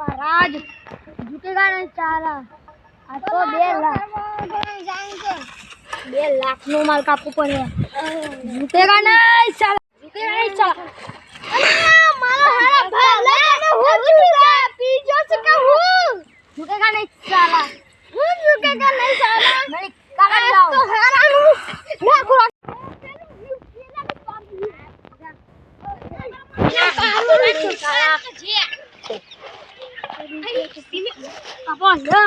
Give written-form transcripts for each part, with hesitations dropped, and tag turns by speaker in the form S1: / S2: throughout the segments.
S1: राज झुकेगा नहीं साला आ तो 2 लाख 2 लाख नो माल कापू पड़े झुकेगा नहीं साला अरे मारो हारा भले ने हो चुका पीछे से का हूं झुकेगा नहीं साला हूं झुकेगा नहीं साला नहीं काका लाओ तो हारा नु ना खुरा apa ya?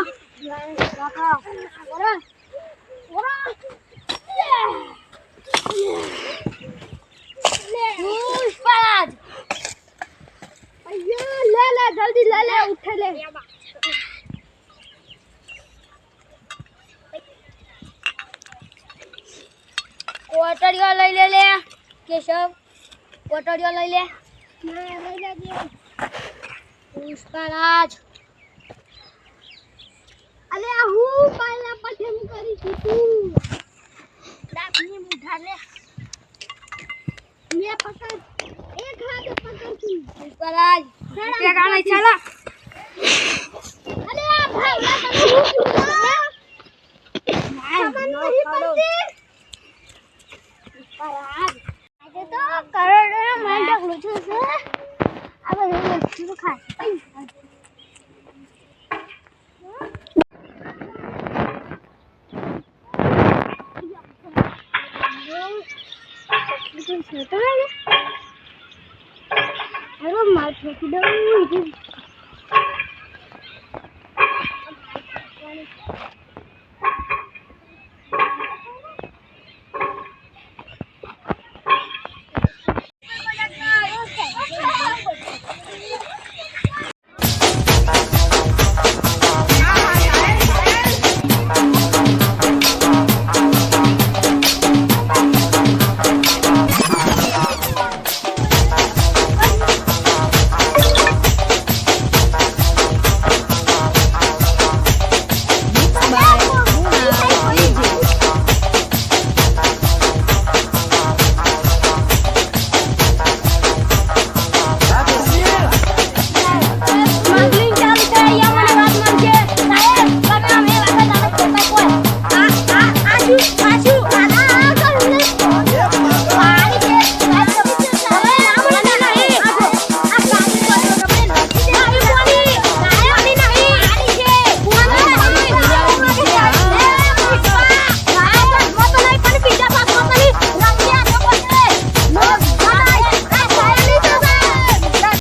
S1: ले जल्दी ले उठ ले कोटरिया ले केशव कोटरिया ले पुष्पराज अरे હું પાલા પઠેમ કરી છું દાખની મુઠા લે મે પકડ એક હાથ પકડ છું પુષ્પરાજ કે ગાણે ચાલા અરે આ ભાઈ ના તને હું નહીં પડતી પુષ્પરાજ આજે તો કરોડો માં ઢકલું છું આ બધું શું ખાય Aduh, mal फेंकी दो